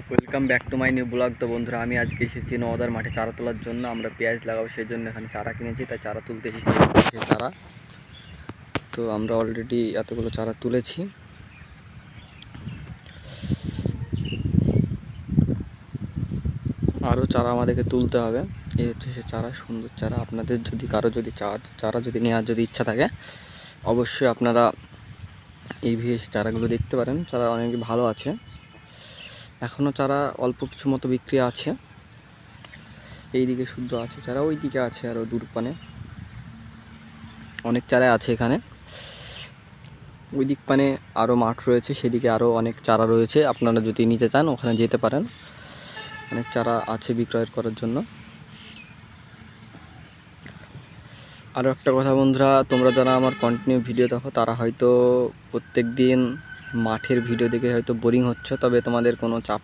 Welcome back to my new blog. তো বন্ধুরা, আমি আজকে এসেছি নওদার মাঠে চারা তোলার জন্য। আমরা পেঁয়াজ লাগাবো, সেই জন্য এখানে চারা কিনেছি, তাই চারা তুলতে এসেছি। সেই চারা তো আমরা অলরেডি এতগুলো চারা তুলেছি। আরও চারা আমাদেরকে তুলতে হবে। এই হচ্ছে সে চারা, সুন্দর চারা। আপনাদের যদি কারো যদি চারা যদি নেওয়ার যদি ইচ্ছা থাকে, অবশ্যই আপনারা এই ভিডিও চারাগুলো দেখতে পারেন। চারা অনেক ভালো আছে, এখনও চারা অল্প কিছু মতো বিক্রি আছে। এইদিকে শুদ্ধ আছে চারা, ওই দিকে আছে আরও দূরপানে অনেক চারা আছে। এখানে ওই দিক পানে আরও মাঠ রয়েছে, সেদিকে আরও অনেক চারা রয়েছে। আপনারা যদি নিতে চান ওখানে যেতে পারেন, অনেক চারা আছে বিক্রয় করার জন্য। আরও একটা কথা বন্ধুরা, তোমরা যারা আমার কন্টিনিউ ভিডিও দেখো তারা হয়তো প্রত্যেক দিন মাঠের ভিডিও দেখে হয়তো বোরিং হচ্ছে, তবে তোমাদের কোনো চাপ নেই।